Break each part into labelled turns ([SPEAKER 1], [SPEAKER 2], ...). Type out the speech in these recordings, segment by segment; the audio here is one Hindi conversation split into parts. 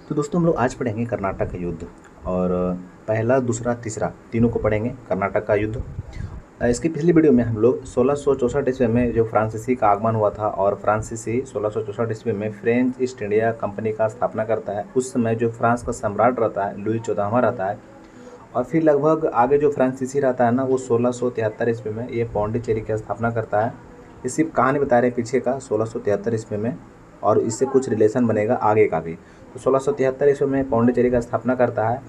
[SPEAKER 1] तो दोस्तों हम लोग आज पढ़ेंगे कर्नाटक का युद्ध और पहला, दूसरा, तीसरा तीनों को पढ़ेंगे कर्नाटक का युद्ध। इसकी पिछली वीडियो में हम लोग 1664 ईस्वी में जो फ्रांसीसी का आगमन हुआ था और फ्रांसीसी 1664 ईस्वी में फ्रेंच ईस्ट इंडिया कंपनी का स्थापना करता है। उस समय जो फ्रांस का सम्राट रहता है लुई 14वां रहता है और फिर लगभग आगे जो फ्रांसीसी रहता है ना वो 1673 ईस्वी में ये पौंडीचेरी की स्थापना करता है। ये सिर्फ कहानी बता रहे हैं पीछे का 1673 ईस्वी में, और इससे कुछ रिलेशन बनेगा आगे का भी। तो 1673 ईस्वी में पौंडीचेरी का स्थापना करता है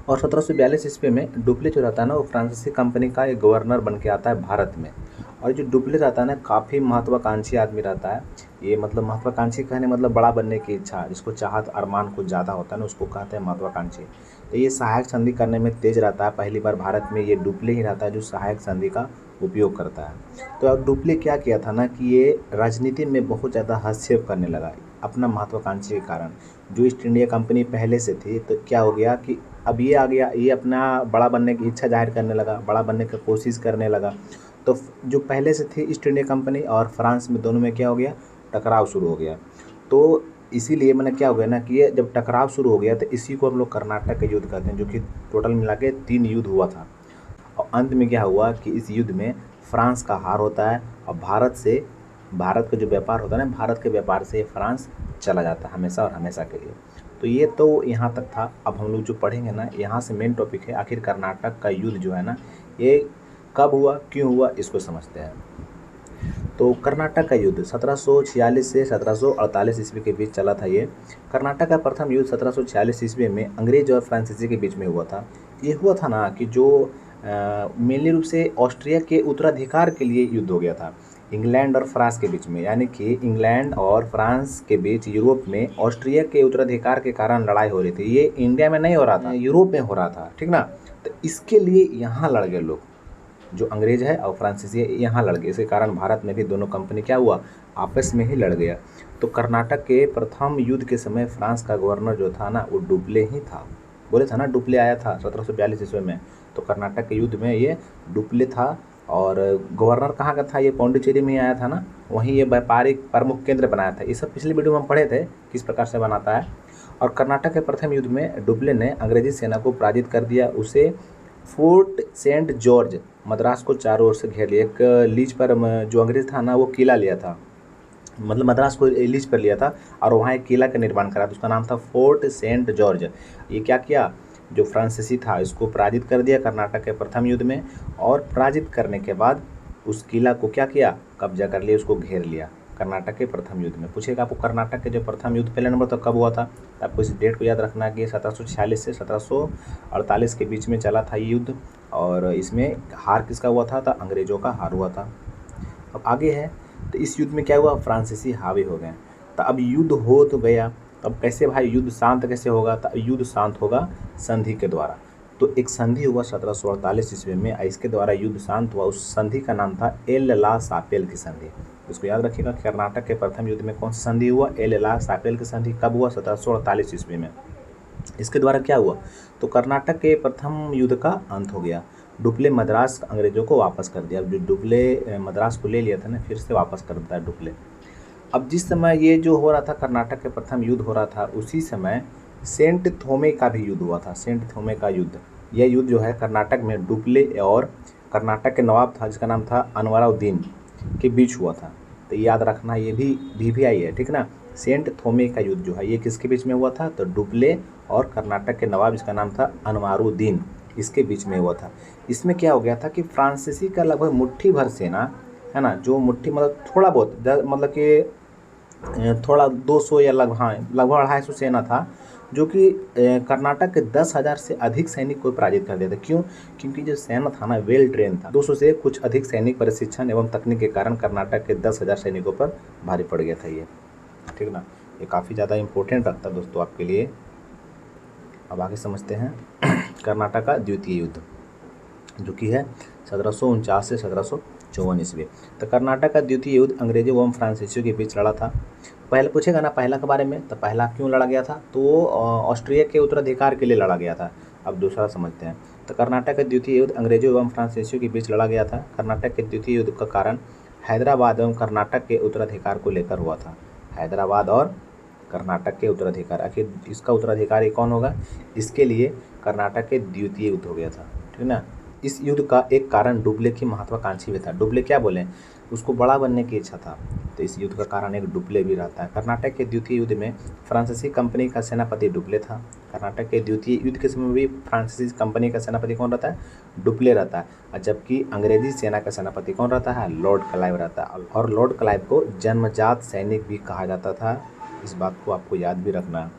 [SPEAKER 1] और 1742 ईस्वी में डुप्ले जो रहता है ना वो फ्रांसीसी कंपनी का एक गवर्नर बन के आता है भारत में। और जो डुप्ले रहता है ना काफ़ी महत्वाकांक्षी आदमी रहता है। ये मतलब महत्वाकांक्षी कहने मतलब बड़ा बनने की इच्छा, जिसको चाहत अरमान कुछ ज़्यादा होता है ना उसको कहते हैं महत्वाकांक्षी। तो ये सहायक संधि करने में तेज रहता है। पहली बार भारत में ये डुप्ले ही रहता है जो सहायक संधि का उपयोग करता है। तो अब डुप्ले क्या किया था ना कि ये राजनीति में बहुत ज़्यादा हस्तक्षेप करने लगा अपना महत्वाकांक्षी के कारण। जो ईस्ट इंडिया कंपनी पहले से थी तो क्या हो गया कि अब ये आ गया, ये अपना बड़ा बनने की इच्छा जाहिर करने लगा, बड़ा बनने की कोशिश करने लगा। तो जो पहले से थी ईस्ट इंडिया कंपनी और फ्रांस में दोनों में क्या हो गया, टकराव शुरू हो गया। तो इसीलिए मैंने क्या हो गया ना कि ये जब टकराव शुरू हो गया तो इसी को हम लोग कर्नाटक का युद्ध कहते हैं, जो कि टोटल मिला के 3 युद्ध हुआ था। और अंत में क्या हुआ कि इस युद्ध में फ्रांस का हार होता है और भारत का जो व्यापार होता है ना, भारत के व्यापार से फ्रांस चला जाता है हमेशा और हमेशा के लिए। तो ये तो यहाँ तक था। अब हम लोग जो पढ़ेंगे ना यहाँ से मेन टॉपिक है आखिर कर्नाटक का युद्ध जो है ना ये कब हुआ, क्यों हुआ, इसको समझते हैं। तो कर्नाटक का युद्ध 1746 से 1748 ईस्वी के बीच चला था। ये कर्नाटक का प्रथम युद्ध 1746 ईस्वी में अंग्रेज और फ्रांसीसी के बीच में हुआ था। ये हुआ था ना कि जो मेनली रूप से ऑस्ट्रिया के उत्तराधिकार के लिए युद्ध हो गया था इंग्लैंड और फ्रांस के बीच में, यानी कि इंग्लैंड और फ्रांस के बीच यूरोप में ऑस्ट्रिया के उत्तराधिकार के कारण लड़ाई हो रही थी। ये इंडिया में नहीं हो रहा था, यूरोप में हो रहा था, ठीक ना। तो इसके लिए यहाँ लड़ गए लोग, जो अंग्रेज है और फ्रांसीसी है यहाँ लड़ गए। इसके कारण भारत में भी दोनों कंपनी क्या हुआ, आपस में ही लड़ गया। तो कर्नाटक के प्रथम युद्ध के समय फ्रांस का गवर्नर जो था ना वो डुप्ले ही था। बोले था ना डुप्ले आया था 1742 ईस्वी में। तो कर्नाटक के युद्ध में ये डुप्ले था और गवर्नर कहाँ का था, ये पौंडीचेरी में ही आया था ना, वहीं ये व्यापारिक प्रमुख केंद्र बनाया था। ये सब पिछले वीडियो में हम पढ़े थे किस प्रकार से बनाता है। और कर्नाटक के प्रथम युद्ध में डुप्ले ने अंग्रेजी सेना को पराजित कर दिया। उसे फोर्ट सेंट जॉर्ज मद्रास को चारों ओर से घेर लिया। एक लीज पर जो अंग्रेज था ना वो किला लिया था, मतलब मद्रास को लीज पर लिया था और वहाँ एक किला का निर्माण करा था, उसका नाम था फोर्ट सेंट जॉर्ज। ये क्या किया, जो फ्रांसीसी था इसको पराजित कर दिया कर्नाटक के प्रथम युद्ध में। और पराजित करने के बाद उस किला को क्या किया, कब्जा कर लिया, उसको घेर लिया कर्नाटक के प्रथम युद्ध में। पूछेगा आपको कर्नाटक के जो प्रथम युद्ध पहले नंबर तो कब हुआ था, तो आपको इस डेट को याद रखना कि 1746 से 1748 के बीच में चला था ये युद्ध। और इसमें हार किसका हुआ था, तो अंग्रेज़ों का हार हुआ था। अब आगे है, तो इस युद्ध में क्या हुआ, फ्रांसीसी हावी हो गए। तो अब युद्ध हो तो गया, तब कैसे भाई युद्ध शांत कैसे होगा, तो युद्ध शांत होगा संधि के द्वारा। तो एक संधि हुआ 1748 ईस्वी में, इसके द्वारा युद्ध शांत हुआ। उस संधि का नाम था एल ला सापेल की संधि। इसको याद रखिएगा, कर्नाटक के प्रथम युद्ध में कौन सी संधि हुआ, एल ला सापेल की संधि। कब हुआ, 1748 ईस्वी में। इसके द्वारा क्या हुआ, तो कर्नाटक के प्रथम युद्ध का अंत हो गया। डुप्ले मद्रास अंग्रेजों को वापस कर दिया। जो डुप्ले मद्रास को ले लिया था ना, फिर से वापस कर देता है डुप्ले। अब जिस समय ये जो हो रहा था कर्नाटक के प्रथम युद्ध हो रहा था, उसी समय सेंट थोमे का भी युद्ध हुआ था। सेंट थोमे का युद्ध, यह युद्ध जो है कर्नाटक में डुप्ले और कर्नाटक के नवाब था जिसका नाम था अनवरुद्दीन के बीच हुआ था। तो याद रखना, ये भी आई है, ठीक ना। सेंट थोमे का युद्ध जो है ये किसके बीच में हुआ था, तो डुप्ले और कर्नाटक के नवाब जिसका नाम था अनवरुद्दीन, इसके बीच में हुआ था। इसमें क्या हो गया था कि फ्रांसीसी का लगभग मुट्ठी भर सेना है ना, जो मुट्ठी मतलब थोड़ा बहुत मतलब कि थोड़ा 200 या लगभग, हाँ लगभग 250 सेना था, जो कि कर्नाटक के 10,000 से अधिक सैनिक को पराजित कर दिया था। क्यों, क्योंकि जो सेना था ना वेल ट्रेन था। 200 से कुछ अधिक सैनिक प्रशिक्षण एवं तकनीक के कारण कर्नाटक के 10,000 सैनिकों पर भारी पड़ गया था ये, ठीक ना। ये काफ़ी ज़्यादा इम्पोर्टेंट रखता है दोस्तों आपके लिए। अब आगे समझते हैं कर्नाटक का द्वितीय युद्ध, जो कि है 1749 से 1754 ईस्वी। तो कर्नाटक का द्वितीय युद्ध अंग्रेजों एवं फ्रांसीसियों के बीच लड़ा था। पहले पूछेगा ना पहला के बारे में, तो पहला क्यों लड़ा गया था, तो ऑस्ट्रिया के उत्तराधिकार के लिए लड़ा गया था। अब दूसरा समझते हैं। तो कर्नाटक का द्वितीय युद्ध अंग्रेजों एवं फ्रांसीसियों के बीच लड़ा गया था। कर्नाटक के द्वितीय युद्ध का कारण हैदराबाद एवं कर्नाटक के उत्तराधिकार को लेकर हुआ था। हैदराबाद और कर्नाटक के उत्तराधिकार। आखिर इसका उत्तराधिकारी कौन होगा? इसके लिए कर्नाटक के द्वितीय युद्ध हो गया था, ठीक ना। इस युद्ध का एक कारण डुप्ले की महत्वाकांक्षी भी था। डुप्ले क्या बोले, उसको बड़ा बनने की इच्छा था, तो इस युद्ध का कारण एक डुप्ले भी रहता है। कर्नाटक के द्वितीय युद्ध में फ्रांसीसी कंपनी का सेनापति डुप्ले था। कर्नाटक के द्वितीय युद्ध के समय भी फ्रांसीसी कंपनी का सेनापति कौन रहता है? डुप्ले रहता है। और जबकि अंग्रेजी सेना का सेनापति कौन रहता है? लॉर्ड क्लाइव रहता है। और लॉर्ड क्लाइव को जन्मजात सैनिक भी कहा जाता था, इस बात को आपको याद भी रखना।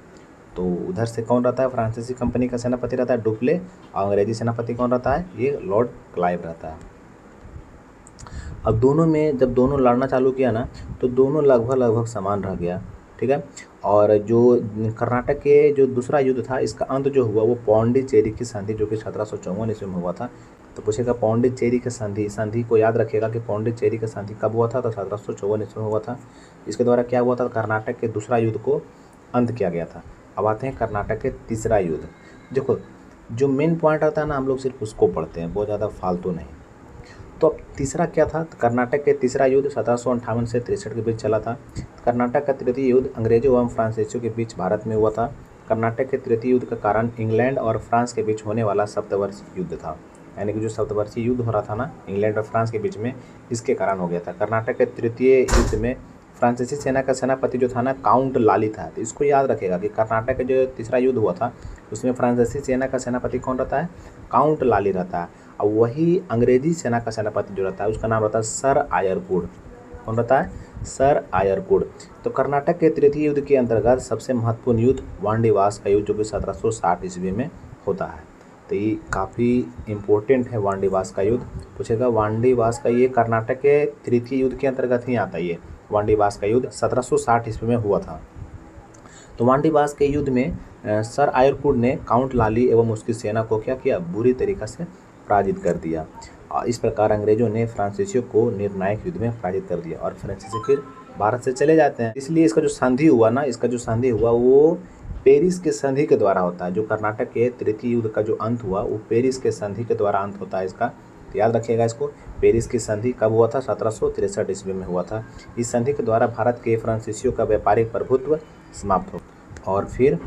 [SPEAKER 1] तो उधर से कौन रहता है? फ्रांसीसी कंपनी का सेनापति रहता है डुप्ले, और अंग्रेजी सेनापति कौन रहता है? ये लॉर्ड क्लाइव रहता है। अब दोनों में जब दोनों लड़ना चालू किया ना, तो दोनों लगभग समान रह गया, ठीक है। और जो कर्नाटक के जो दूसरा युद्ध था, इसका अंत जो हुआ वो पौंडीचेरी की संधि, जो कि 1754 ईस्वी में हुआ था। तो पूछेगा पौंडीचेरी की संधि को याद रखिएगा कि पौंडीचेरी की संधि कब हुआ था? तो 1754 ईस्वी में हुआ था। इसके द्वारा क्या हुआ था? कर्नाटक के दूसरा युद्ध को अंत किया गया था। अब आते हैं कर्नाटक के तीसरा युद्ध। देखो, जो मेन पॉइंट आता है ना, हम लोग सिर्फ उसको पढ़ते हैं, बहुत ज़्यादा फालतू नहीं। तो अब तीसरा क्या था? कर्नाटक के तीसरा युद्ध 1758 से 63 के बीच चला था। कर्नाटक का तृतीय युद्ध अंग्रेजों एवं फ्रांसीसियों के बीच भारत में हुआ था। कर्नाटक के तृतीय युद्ध का कारण इंग्लैंड और फ्रांस के बीच होने वाला सप्तवर्षीय युद्ध था। यानी कि जो सप्तवर्षीय युद्ध हो रहा था ना इंग्लैंड और फ्रांस के बीच में, इसके कारण हो गया था। कर्नाटक के तृतीय युद्ध में फ्रांसीसी सेना का सेनापति जो था ना, काउंट लाली था। तो इसको याद रखेगा कि कर्नाटक का जो तीसरा युद्ध हुआ था, उसमें फ्रांसीसी सेना का सेनापति कौन रहता है? काउंट लाली रहता है। और वही अंग्रेजी सेना का सेनापति जो रहता है, उसका नाम रहता है सर आयरकुड। कौन रहता है? सर आयरकुड। तो कर्नाटक के तृतीय युद्ध के अंतर्गत सबसे महत्वपूर्ण युद्ध वांडीवास का युद्ध, जो कि 1760 ईस्वी में होता है। तो ये काफ़ी इम्पोर्टेंट है वांडीवास का युद्ध। पूछेगा वांडीवास का, ये कर्नाटक के तृतीय युद्ध के अंतर्गत ही आता है। ये वांडीवास का युद्ध 1760 ईस्वी में हुआ था। तो वांडीवास के युद्ध में सर आयरकुड ने काउंट लाली एवं उसकी सेना को क्या किया? बुरी तरीक़ा से पराजित कर दिया। इस प्रकार अंग्रेजों ने फ्रांसीसियों को निर्णायक युद्ध में पराजित कर दिया और फ्रांसीसी फिर भारत से चले जाते हैं। इसलिए इसका जो संधि हुआ ना, इसका जो संधि हुआ वो पेरिस के संधि के द्वारा होता है। जो कर्नाटक के तृतीय युद्ध का जो अंत हुआ वो पेरिस के संधि के द्वारा अंत होता है इसका। तो याद रखिएगा इसको। पेरिस की संधि कब हुआ था? 1763 ईस्वी में हुआ था। इस संधि के द्वारा भारत के फ्रांसीसियों का व्यापारिक प्रभुत्व समाप्त हो, और फिर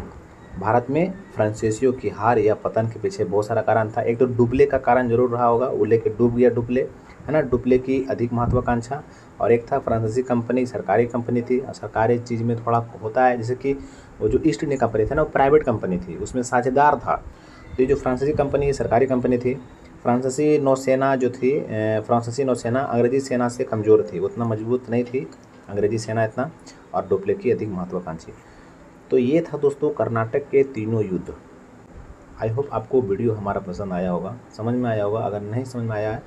[SPEAKER 1] भारत में फ्रांसीसियों की हार या पतन के पीछे बहुत सारा कारण था। एक तो डुप्ले का कारण जरूर रहा होगा, वो लेके डूब गया डुप्ले, है ना, डुप्ले की अधिक महत्वाकांक्षा। और एक था फ्रांसीसी कंपनी, सरकारी कंपनी थी। सरकारी चीज़ में थोड़ा होता है, जैसे कि वो जो ईस्ट इंडिया कंपनी थी ना, वो प्राइवेट कंपनी थी, उसमें साझेदार था। तो ये जो फ्रांसीसी कंपनी सरकारी कंपनी थी। फ्रांसीसी नौसेना जो थी, फ्रांसीसी नौसेना अंग्रेजी सेना से कमज़ोर थी, उतना मजबूत नहीं थी अंग्रेजी सेना इतना, और डुप्ले की अधिक महत्वाकांक्षी। तो ये था दोस्तों कर्नाटक के तीनों युद्ध। आई होप आपको वीडियो हमारा पसंद आया होगा, समझ में आया होगा। अगर नहीं समझ में आया है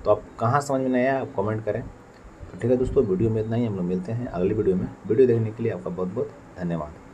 [SPEAKER 1] तो आप कहाँ समझ में नहीं आया आप कमेंट करें। तो ठीक है दोस्तों, वीडियो में इतना ही। हम लोग मिलते हैं अगली वीडियो में। वीडियो देखने के लिए आपका बहुत बहुत धन्यवाद।